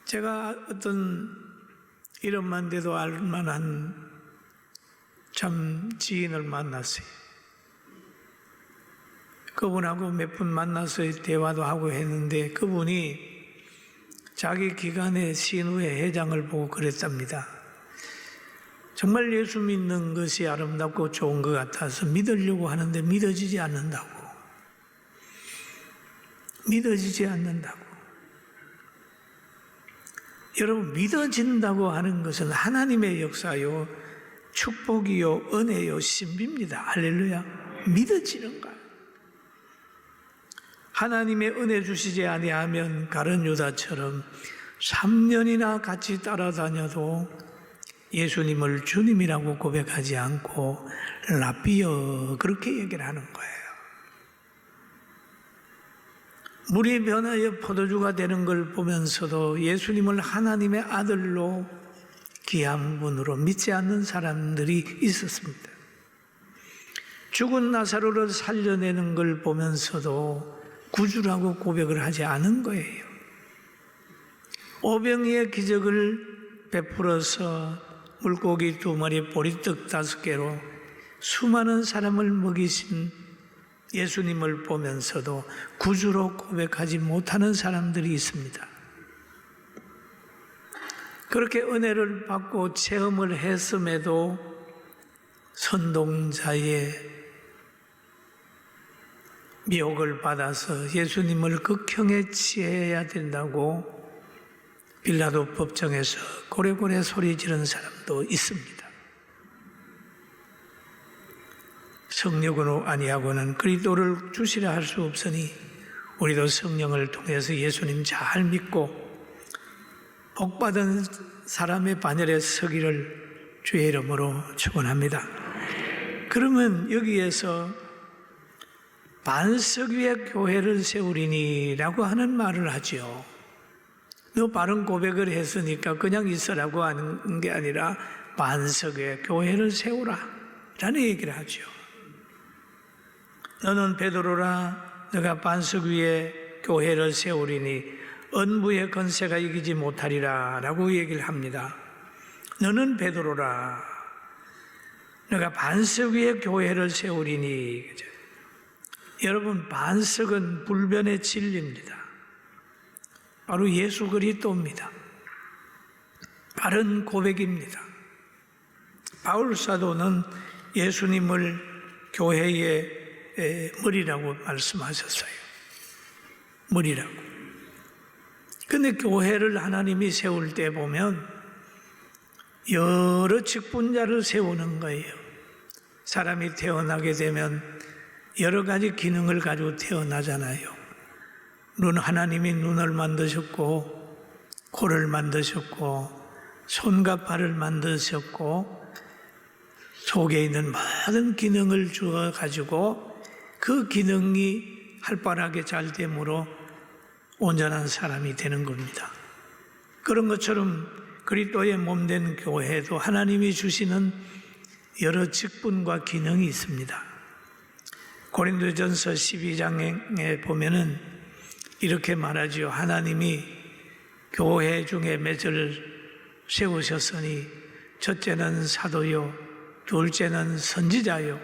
제가 어떤 이름만 대도 알만한 참 지인을 만났어요. 그분하고 몇 분 만나서 대화도 하고 했는데 그분이 자기 기간의 신우회 회장을 보고 그랬답니다. 정말 예수 믿는 것이 아름답고 좋은 것 같아서 믿으려고 하는데 믿어지지 않는다고. 여러분, 믿어진다고 하는 것은 하나님의 역사요, 축복이요, 은혜요, 신비입니다. 할렐루야. 믿어지는 거야. 하나님의 은혜 주시지 아니하면 가룟 유다처럼 3년이나 같이 따라다녀도 예수님을 주님이라고 고백하지 않고 라비어 그렇게 얘기를 하는 거예요. 물이 변하여 포도주가 되는 걸 보면서도 예수님을 하나님의 아들로 귀한 분으로 믿지 않는 사람들이 있었습니다. 죽은 나사로를 살려내는 걸 보면서도 구주라고 고백을 하지 않은 거예요. 오병이의 기적을 베풀어서 물고기 2마리, 보리떡 5개로 수많은 사람을 먹이신 예수님을 보면서도 구주로 고백하지 못하는 사람들이 있습니다. 그렇게 은혜를 받고 체험을 했음에도 선동자의 미혹을 받아서 예수님을 극형에 치해야 된다고 빌라도 법정에서 고래고래 소리 지른 사람도 있습니다. 성령으로 아니하고는 그리스도를 주시라 할 수 없으니 우리도 성령을 통해서 예수님 잘 믿고 복받은 사람의 반열에 서기를 주의 이름으로 축원합니다. 그러면 여기에서 반석 위에 교회를 세우리니라고 하는 말을 하죠. 너 바른 고백을 했으니까 그냥 있으라고 하는 게 아니라 반석 위에 교회를 세우라 라는 얘기를 하죠. 너는 베드로라, 너가 반석 위에 교회를 세우리니 은부의 권세가 이기지 못하리라 라고 얘기를 합니다. 너는 베드로라, 너가 반석 위에 교회를 세우리니. 여러분, 반석은 불변의 진리입니다. 바로 예수 그리스도입니다. 바른 고백입니다. 바울 사도는 예수님을 교회의 머리라고 말씀하셨어요. 머리라고. 근데 교회를 하나님이 세울 때 보면 여러 직분자를 세우는 거예요. 사람이 태어나게 되면 여러 가지 기능을 가지고 태어나잖아요. 하나님이 눈을 만드셨고, 코를 만드셨고, 손과 발을 만드셨고, 속에 있는 모든 기능을 주어가지고 그 기능이 활발하게 잘 되므로 온전한 사람이 되는 겁니다. 그런 것처럼 그리스도의 몸된 교회도 하나님이 주시는 여러 직분과 기능이 있습니다. 고린도전서 12장에 보면은 이렇게 말하지요. 하나님이 교회 중에 맺을 세우셨으니 첫째는 사도요, 둘째는 선지자요,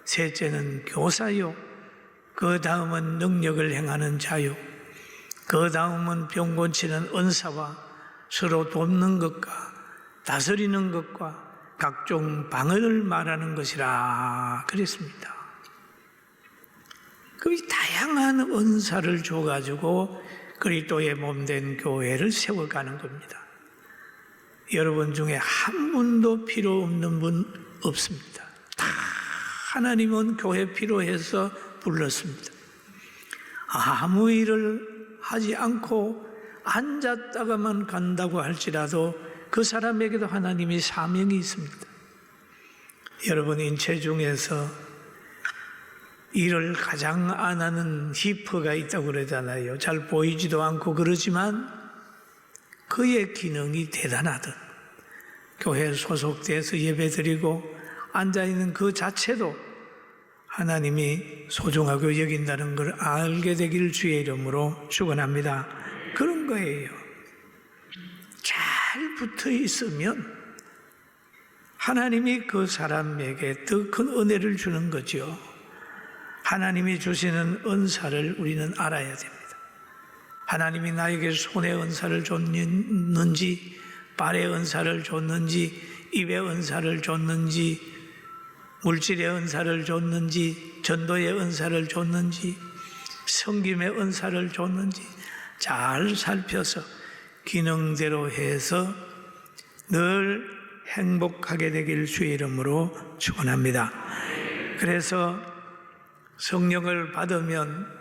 셋째는 교사요, 그 다음은 능력을 행하는 자요, 그 다음은 병 고치는 은사와 서로 돕는 것과 다스리는 것과 각종 방언을 말하는 것이라 그랬습니다. 그 다양한 은사를 줘가지고 그리스도의 몸된 교회를 세워가는 겁니다. 여러분 중에 한 분도 필요 없는 분 없습니다. 다 하나님은 교회 필요해서 불렀습니다. 아무 일을 하지 않고 앉았다가만 간다고 할지라도 그 사람에게도 하나님이 사명이 있습니다. 여러분, 인체 중에서 일을 가장 안 하는 히퍼가 있다고 그러잖아요. 잘 보이지도 않고 그러지만 그의 기능이 대단하든 교회에 소속돼서 예배드리고 앉아있는 그 자체도 하나님이 소중하고 여긴다는 걸 알게 되기를 주의 이름으로 축원합니다. 그런 거예요. 붙어 있으면 하나님이 그 사람에게 더 큰 은혜를 주는 거죠. 하나님이 주시는 은사를 우리는 알아야 됩니다. 하나님이 나에게 손의 은사를 줬는지, 발의 은사를 줬는지, 입의 은사를 줬는지, 물질의 은사를 줬는지, 전도의 은사를 줬는지, 섬김의 은사를 줬는지 잘 살펴서 기능대로 해서 늘 행복하게 되길 주의 이름으로 축원합니다. 그래서 성령을 받으면,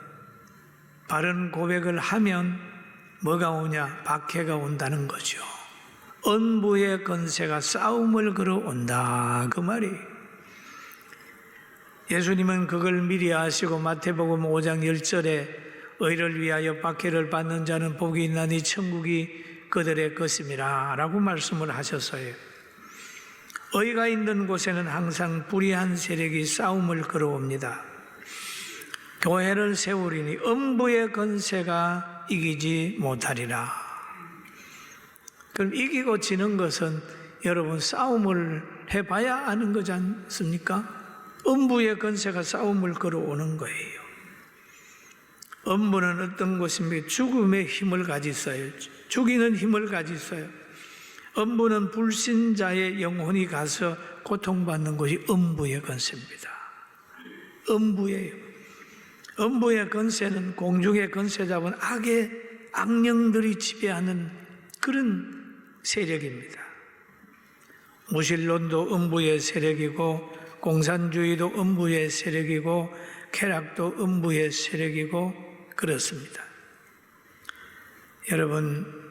바른 고백을 하면 뭐가 오냐? 박해가 온다는 거죠. 음부의 권세가 싸움을 걸어온다, 그 말이에요. 예수님은 그걸 미리 아시고 마태복음 5장 10절에 의를 위하여 박해를 받는 자는 복이 있나니 천국이 그들의 것임이라 라고 말씀을 하셨어요. 의가 있는 곳에는 항상 불의한 세력이 싸움을 걸어옵니다. 교회를 세우리니 음부의 권세가 이기지 못하리라. 그럼 이기고 지는 것은 여러분 싸움을 해봐야 아는 거지 않습니까? 음부의 권세가 싸움을 걸어오는 거예요. 음부는 어떤 곳입니까? 죽음의 힘을 가지고 있어요. 죽이는 힘을 가지고 있어요. 음부는 불신자의 영혼이 가서 고통받는 곳이 음부의 권세입니다. 음부예요. 음부의 권세는 공중의 권세 잡은 악의 악령들이 지배하는 그런 세력입니다. 무신론도 음부의 세력이고, 공산주의도 음부의 세력이고, 쾌락도 음부의 세력이고 그렇습니다. 여러분,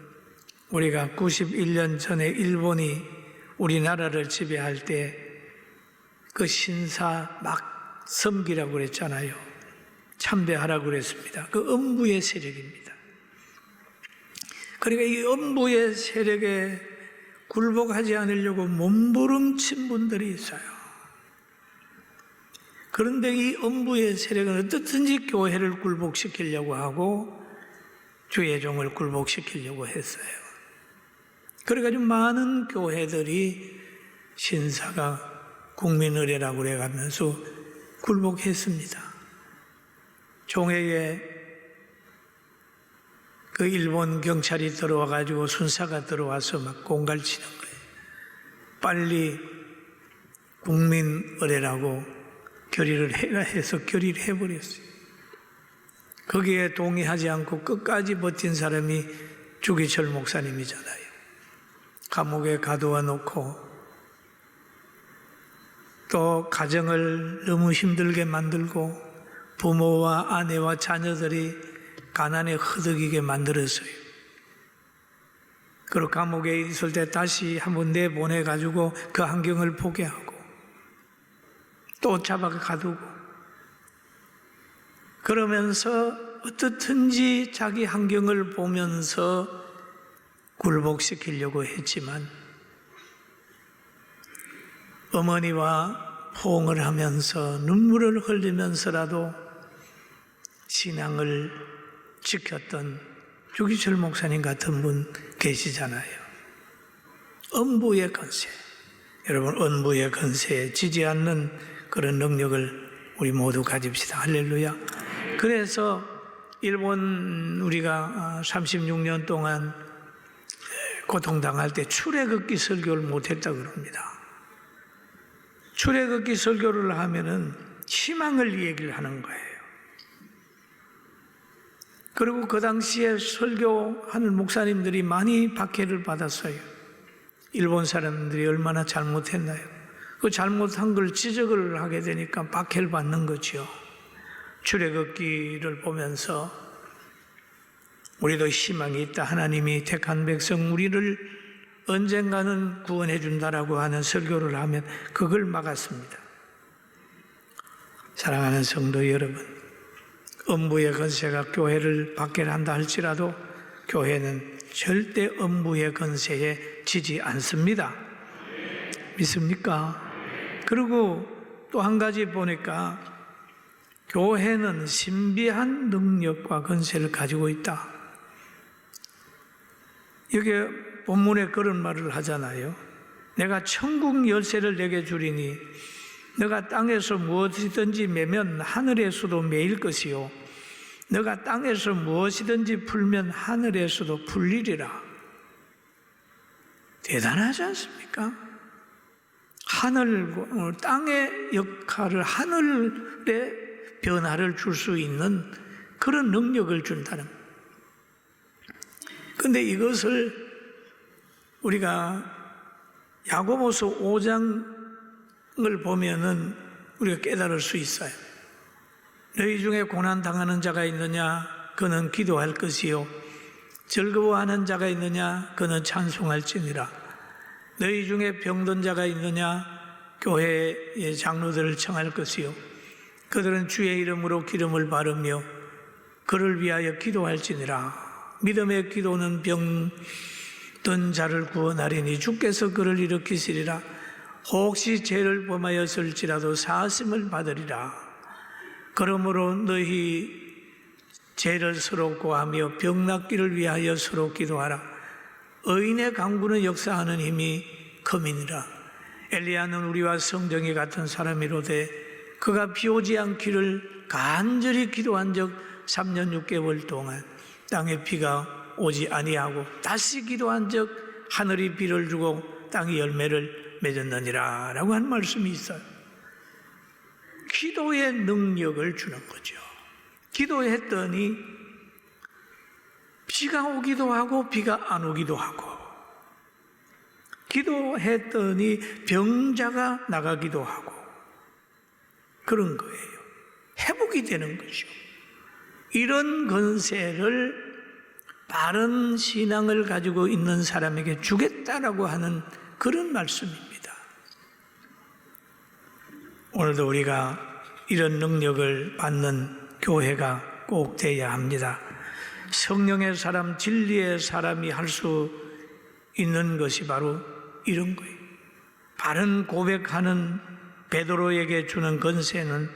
우리가 91년 전에 일본이 우리나라를 지배할 때 그 신사 막 섬기라고 그랬잖아요. 참배하라고 그랬습니다. 그 음부의 세력입니다. 그러니까 이 음부의 세력에 굴복하지 않으려고 몸부림친 분들이 있어요. 그런데 이 음부의 세력은 어떻든지 교회를 굴복시키려고 하고 주의 종을 굴복시키려고 했어요. 그래가지고 많은 교회들이 신사가 국민의례라고 그래가면서 굴복했습니다. 종에게 그 일본 경찰이 들어와가지고 순사가 들어와서 막 공갈치는 거예요. 빨리 국민의례라고 결의를 해라 해서 결의를 해버렸어요. 거기에 동의하지 않고 끝까지 버틴 사람이 주기철 목사님이잖아요. 감옥에 가두어 놓고 또 가정을 너무 힘들게 만들고 부모와 아내와 자녀들이 가난에 허덕이게 만들었어요. 그리고 감옥에 있을 때 다시 한번 내보내가지고 그 환경을 포기하고 또 잡아가 가두고 그러면서 어떻든지 자기 환경을 보면서 굴복시키려고 했지만 어머니와 포옹을 하면서 눈물을 흘리면서라도 신앙을 지켰던 주기철 목사님 같은 분 계시잖아요. 음부의 권세, 여러분 음부의 권세에 지지 않는 그런 능력을 우리 모두 가집시다. 할렐루야. 그래서 일본 우리가 36년 동안 고통당할 때 출애굽기 설교를 못했다고 그럽니다. 출애굽기 설교를 하면은 희망을 얘기를 하는 거예요. 그리고 그 당시에 설교하는 목사님들이 많이 박해를 받았어요. 일본 사람들이 얼마나 잘못했나요? 그 잘못한 걸 지적을 하게 되니까 박해를 받는 거죠. 출애굽기를 보면서 우리도 희망이 있다. 하나님이 택한 백성 우리를 언젠가는 구원해 준다라고 하는 설교를 하면 그걸 막았습니다. 사랑하는 성도 여러분, 음부의 권세가 교회를 박해한다 할지라도 교회는 절대 음부의 권세에 지지 않습니다. 믿습니까? 그리고 또 한 가지 보니까 교회는 신비한 능력과 권세를 가지고 있다. 여기 본문에 그런 말을 하잖아요. 내가 천국 열쇠를 내게 주리니 너가 땅에서 무엇이든지 매면 하늘에서도 매일 것이요 너가 땅에서 무엇이든지 풀면 하늘에서도 풀리리라. 대단하지 않습니까? 땅의 역할을, 하늘의 변화를 줄 수 있는 그런 능력을 준다는 거예요. 그런데 이것을 우리가 야고보서 5장을 보면은 우리가 깨달을 수 있어요. 너희 중에 고난 당하는 자가 있느냐? 그는 기도할 것이요. 즐거워하는 자가 있느냐? 그는 찬송할지니라. 너희 중에 병든 자가 있느냐? 교회의 장로들을 청할 것이요. 그들은 주의 이름으로 기름을 바르며 그를 위하여 기도할지니라. 믿음의 기도는 병든 자를 구원하리니 주께서 그를 일으키시리라. 혹시 죄를 범하였을지라도 사하심을 받으리라. 그러므로 너희 죄를 서로 고하며 병 낫기를 위하여 서로 기도하라. 의인의 강구는 역사하는 힘이 큼이니라. 엘리야는 우리와 성정이 같은 사람이로되 그가 비 오지 않기를 간절히 기도한 적 3년 6개월 동안 땅에 비가 오지 아니하고 다시 기도한 적 하늘이 비를 주고 땅이 열매를 맺었느니라 라고 하는 말씀이 있어요. 기도의 능력을 주는 거죠. 기도했더니 비가 오기도 하고 비가 안 오기도 하고, 기도했더니 병자가 나가기도 하고 그런 거예요. 회복이 되는 거죠. 이런 권세를 바른 신앙을 가지고 있는 사람에게 주겠다라고 하는 그런 말씀입니다. 오늘도 우리가 이런 능력을 받는 교회가 꼭 돼야 합니다. 성령의 사람, 진리의 사람이 할 수 있는 것이 바로 이런 거예요. 바른 고백하는 베드로에게 주는 권세는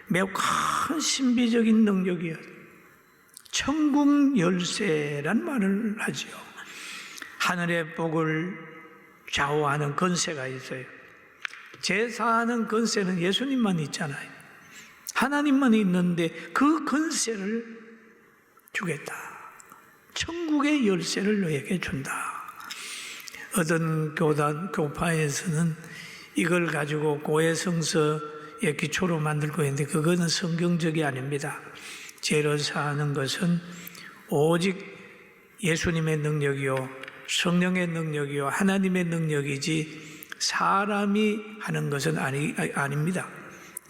매우 큰 신비적인 능력이에요. 천국 열쇠란 말을 하죠. 하늘의 복을 좌우하는 권세가 있어요. 제사하는 권세는 예수님만 있잖아요. 하나님만 있는데 그 권세를 주겠다. 천국의 열쇠를 너에게 준다. 어떤 교파에서는 이걸 가지고 고해성서의 기초로 만들고 있는데 그거는 성경적이 아닙니다. 죄를 사하는 것은 오직 예수님의 능력이요, 성령의 능력이요, 하나님의 능력이지 사람이 하는 것은 아닙니다.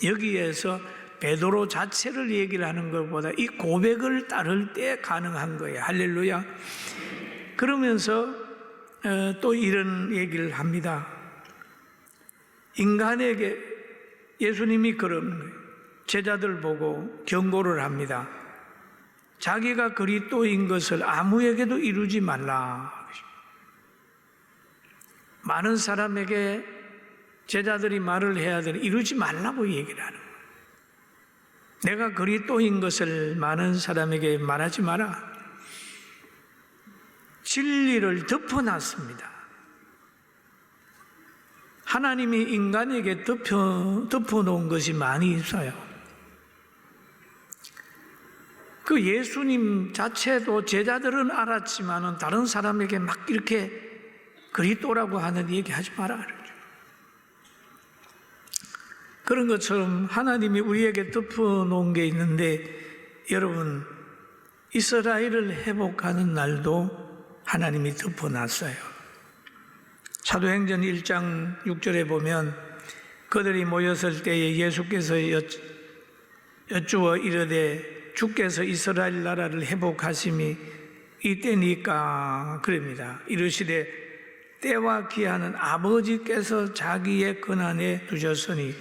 여기에서 베드로 자체를 얘기를 하는 것보다 이 고백을 따를 때 가능한 거예요. 할렐루야. 그러면서 또 이런 얘기를 합니다. 인간에게 예수님이 그런 거예요. 제자들 보고 경고를 합니다. 자기가 그리스도인 것을 아무에게도 이루지 말라. 많은 사람에게 제자들이 말을 해야 되는, 이루지 말라고 얘기를 하는 거예요. 내가 그리스도인 것을 많은 사람에게 말하지 마라. 진리를 덮어놨습니다. 하나님이 인간에게 덮어놓은 것이 많이 있어요. 그 예수님 자체도 제자들은 알았지만은 다른 사람에게 막 이렇게 그리스도라고 하는 얘기 하지 마라. 그런 것처럼 하나님이 우리에게 덮어놓은 게 있는데, 여러분, 이스라엘을 회복하는 날도 하나님이 덮어놨어요. 사도행전 1장 6절에 보면 그들이 모였을 때에 예수께서 여쭈어 이르되 주께서 이스라엘 나라를 회복하심이 이때니까 그럽니다. 이르시되 때와 기한은 아버지께서 자기의 권한에 두셨으니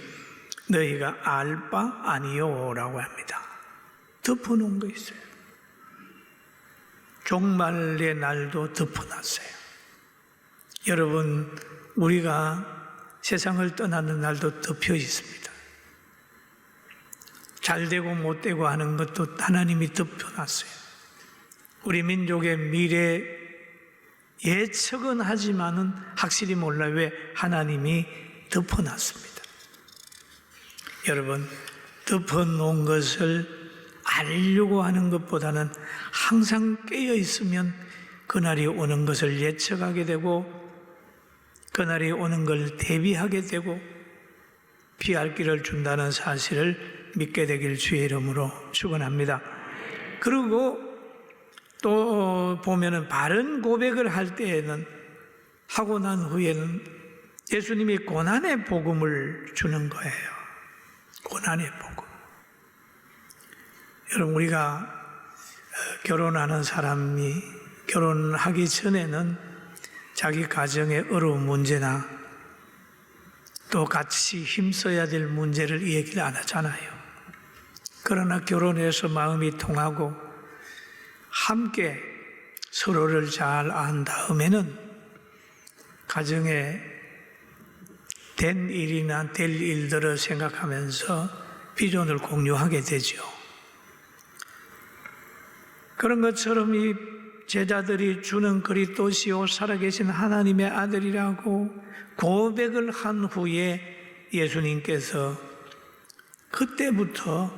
너희가 알 바 아니요라고 합니다. 덮어놓은 거 있어요. 종말의 날도 덮어놨어요. 여러분, 우리가 세상을 떠나는 날도 덮여 있습니다. 잘 되고 못 되고 하는 것도 하나님이 덮어놨어요. 우리 민족의 미래의 예측은 하지만은 확실히 몰라요. 왜? 하나님이 덮어놨습니다. 여러분, 덮어놓은 것을 알려고 하는 것보다는 항상 깨어 있으면 그날이 오는 것을 예측하게 되고 그날이 오는 걸 대비하게 되고 피할 길을 준다는 사실을 믿게 되길 주의 이름으로 축원합니다. 그리고 또 보면은 바른 고백을 할 때에는 하고 난 후에는 예수님이 고난의 복음을 주는 거예요. 고난의 복음. 여러분, 우리가 결혼하는 사람이 결혼하기 전에는 자기 가정의 어려운 문제나 또 같이 힘써야 될 문제를 얘기를 안 하잖아요. 그러나 결혼해서 마음이 통하고 함께 서로를 잘 안 다음에는 가정에 된 일이나 될 일들을 생각하면서 비전을 공유하게 되죠. 그런 것처럼 이 제자들이 주는 그리스도시요 살아계신 하나님의 아들이라고 고백을 한 후에 예수님께서 그때부터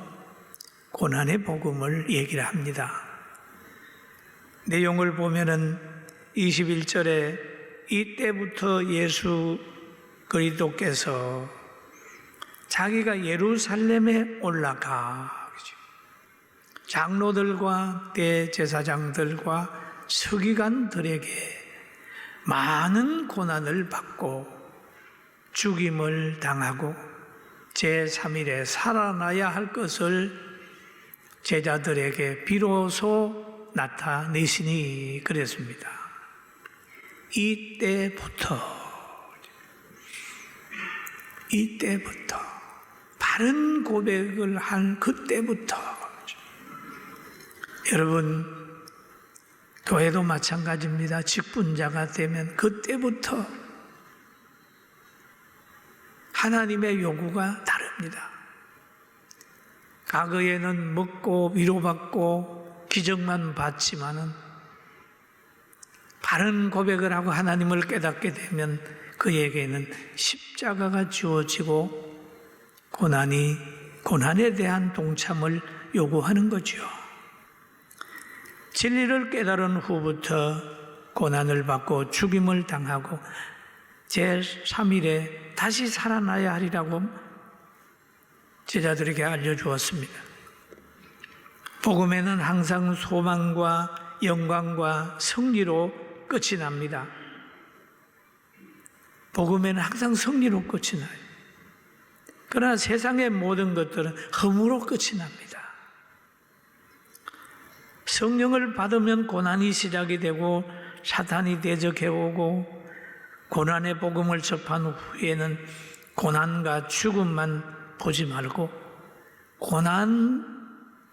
고난의 복음을 얘기를 합니다. 내용을 보면은 21절에 이때부터 예수 그리스도께서 자기가 예루살렘에 올라가 장로들과 대제사장들과 서기관들에게 많은 고난을 받고 죽임을 당하고 제3일에 살아나야 할 것을 제자들에게 비로소 나타내시니 그랬습니다. 이때부터 바른 고백을 한 그때부터 여러분, 교회도 마찬가지입니다. 직분자가 되면 그때부터 하나님의 요구가 다릅니다. 과거에는 먹고 위로받고 기적만 받지만은 바른 고백을 하고 하나님을 깨닫게 되면 그에게는 십자가가 주어지고 고난에 대한 동참을 요구하는 거죠. 진리를 깨달은 후부터 고난을 받고 죽임을 당하고 제3일에 다시 살아나야 하리라고 제자들에게 알려주었습니다. 복음에는 항상 소망과 영광과 승리로 끝이 납니다. 복음에는 항상 승리로 끝이 나요. 그러나 세상의 모든 것들은 흠으로 끝이 납니다. 성령을 받으면 고난이 시작이 되고 사탄이 대적해오고 고난의 복음을 접한 후에는 고난과 죽음만 보지 말고 고난,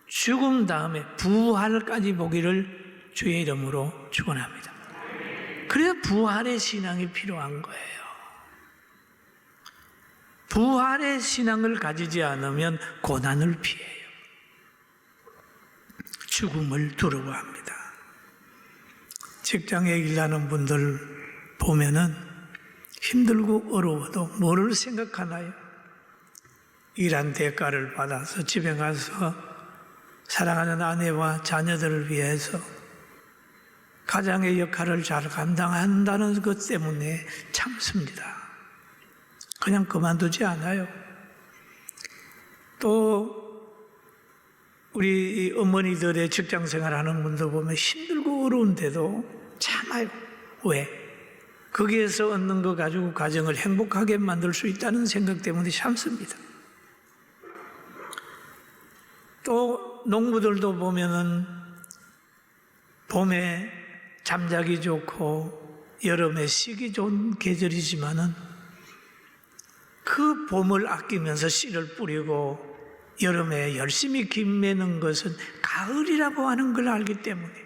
죽음 다음에 부활까지 보기를 주의 이름으로 축원합니다. 그래서 부활의 신앙이 필요한 거예요. 부활의 신앙을 가지지 않으면 고난을 피해요. 죽음을 두려워합니다. 직장에 일하는 분들 보면은 힘들고 어려워도 뭐를 생각하나요? 일한 대가를 받아서 집에 가서 사랑하는 아내와 자녀들을 위해서 가장의 역할을 잘 감당한다는 것 때문에 참습니다. 그냥 그만두지 않아요. 또 우리 어머니들의 직장 생활하는 분들 보면 힘들고 어려운데도 참아요. 왜? 거기에서 얻는 거 가지고 가정을 행복하게 만들 수 있다는 생각 때문에 참습니다. 또 농부들도 보면은 봄에 잠자기 좋고 여름에 쉬기 좋은 계절이지만은 그 봄을 아끼면서 씨를 뿌리고 여름에 열심히 김 매는 것은 가을이라고 하는 걸 알기 때문에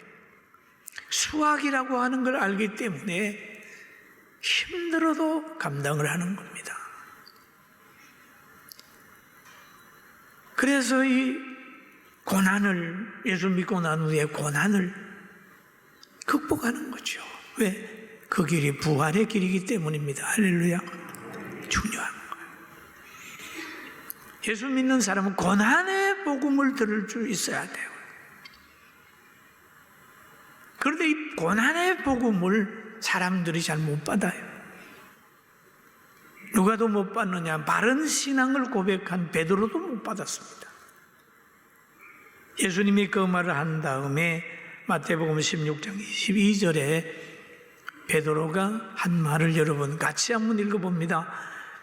수확이라고 하는 걸 알기 때문에 힘들어도 감당을 하는 겁니다. 그래서 이 고난을 예수 믿고 난 후에 고난을 극복하는 거죠. 왜? 그 길이 부활의 길이기 때문입니다. 할렐루야. 중요한 거예요. 예수 믿는 사람은 고난의 복음을 들을 줄 있어야 돼요. 그런데 이 고난의 복음을 사람들이 잘 못 받아요. 누가 더 못 받느냐? 바른 신앙을 고백한 베드로도 못 받았습니다. 예수님이 그 말을 한 다음에 마태복음 16장 22절에 베드로가 한 말을 여러분 같이 한번 읽어봅니다.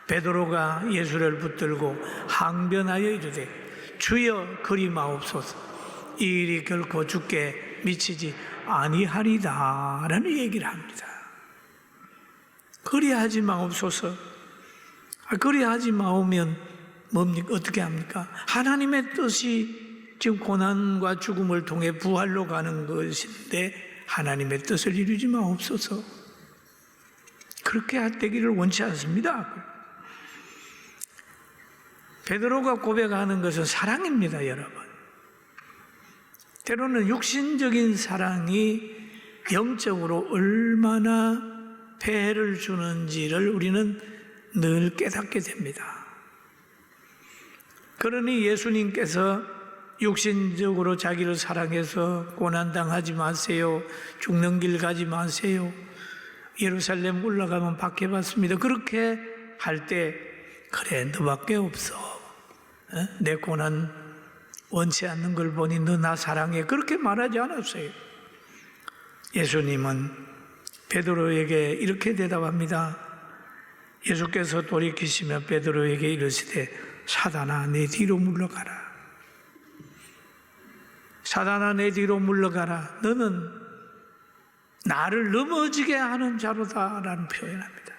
베드로가 예수를 붙들고 항변하여 이르되 주여 그리 마옵소서, 이 일이 결코 주께 미치지 아니하리다 라는 얘기를 합니다. 그리하지 마옵소서. 그리하지 마오면 뭡니까? 어떻게 합니까? 하나님의 뜻이 지금 고난과 죽음을 통해 부활로 가는 것인데 하나님의 뜻을 이루지 마옵소서. 그렇게 되기를 원치 않습니다. 베드로가 고백하는 것은 사랑입니다, 여러분. 때로는 육신적인 사랑이 영적으로 얼마나 폐해를 주는지를 우리는 늘 깨닫게 됩니다. 그러니 예수님께서 육신적으로 자기를 사랑해서 고난당하지 마세요, 죽는 길 가지 마세요, 예루살렘 올라가면 박해받습니다, 그렇게 할 때 그래 너밖에 없어, 내 고난 원치 않는 걸 보니 너 나 사랑해, 그렇게 말하지 않았어요. 예수님은 베드로에게 이렇게 대답합니다. 예수께서 돌이키시며 베드로에게 이르시되 사단아 내 뒤로 물러가라. 사단아 내 뒤로 물러가라. 너는 나를 넘어지게 하는 자로다 라는 표현합니다.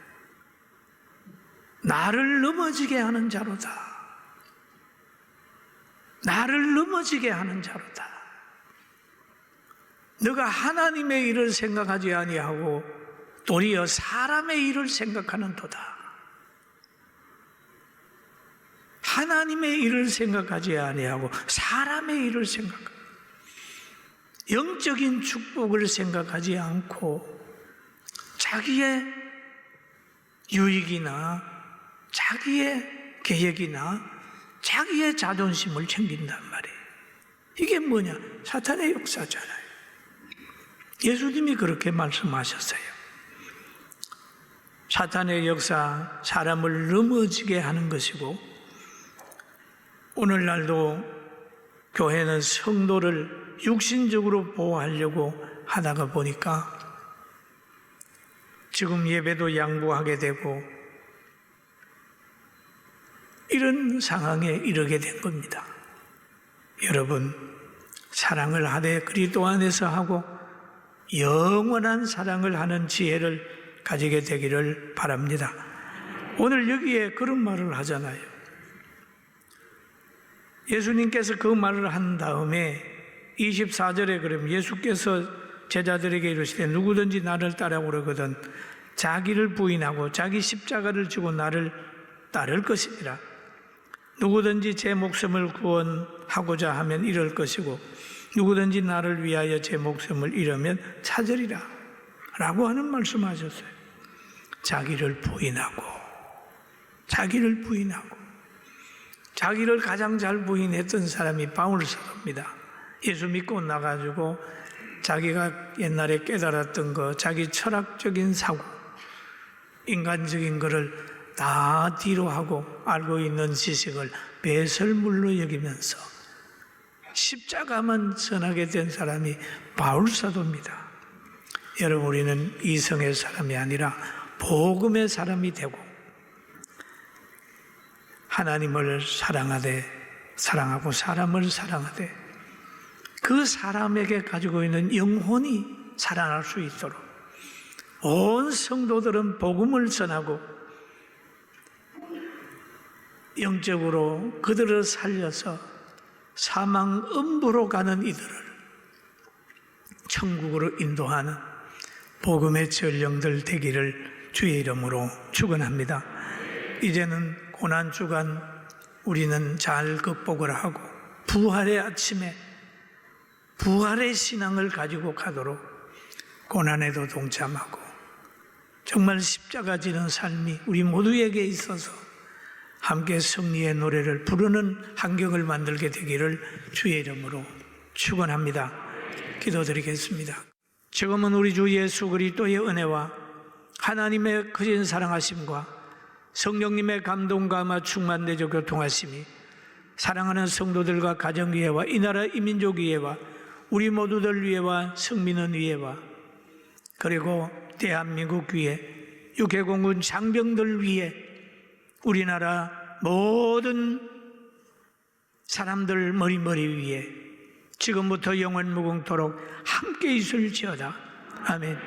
나를 넘어지게 하는 자로다. 나를 넘어지게 하는 자로다. 너가 하나님의 일을 생각하지 아니하고 도리어 사람의 일을 생각하는 도다. 하나님의 일을 생각하지 아니하고 사람의 일을 생각하고 영적인 축복을 생각하지 않고 자기의 유익이나 자기의 계획이나 자기의 자존심을 챙긴단 말이에요. 이게 뭐냐? 사탄의 역사잖아요. 예수님이 그렇게 말씀하셨어요. 사탄의 역사, 사람을 넘어지게 하는 것이고, 오늘날도 교회는 성도를 육신적으로 보호하려고 하다가 보니까 지금 예배도 양보하게 되고 이런 상황에 이르게 된 겁니다. 여러분, 사랑을 하되 그리스도 안에서 하고 영원한 사랑을 하는 지혜를 가지게 되기를 바랍니다. 오늘 여기에 그런 말을 하잖아요. 예수님께서 그 말을 한 다음에 24절에 그러면 예수께서 제자들에게 이르시되 누구든지 나를 따라오려거든 자기를 부인하고 자기 십자가를 지고 나를 따를 것이니라. 누구든지 제 목숨을 구원하고자 하면 잃을 것이고 누구든지 나를 위하여 제 목숨을 잃으면 찾으리라 라고 하는 말씀하셨어요. 자기를 부인하고 자기를 가장 잘 부인했던 사람이 바울 사도입니다. 예수 믿고 나가지고 자기가 옛날에 깨달았던 거, 자기 철학적인 사고, 인간적인 거를 다 뒤로 하고 알고 있는 지식을 배설물로 여기면서 십자가만 전하게 된 사람이 바울 사도입니다. 여러분, 우리는 이성의 사람이 아니라 복음의 사람이 되고 하나님을 사랑하고 사람을 사랑하되 그 사람에게 가지고 있는 영혼이 살아날 수 있도록 온 성도들은 복음을 전하고 영적으로 그들을 살려서 사망 음부로 가는 이들을 천국으로 인도하는 복음의 전령들 되기를 주의 이름으로 축원합니다. 이제는 고난주간 우리는 잘 극복을 하고 부활의 아침에 부활의 신앙을 가지고 가도록 고난에도 동참하고 정말 십자가 지는 삶이 우리 모두에게 있어서 함께 승리의 노래를 부르는 환경을 만들게 되기를 주의 이름으로 축원합니다. 기도드리겠습니다. 지금은 우리 주 예수 그리스도의 은혜와 하나님의 크신 사랑하심과 성령님의 감동과 충만되죠 교통하심이 사랑하는 성도들과 가정 위에와 이 나라 이 민족 위에와 우리 모두들 위에와 성민은 위에와 그리고 대한민국 위에 육해공군 장병들 위에 우리나라 모든 사람들 머리 위에 지금부터 영원 무궁토록 함께 있을지어다. 아멘.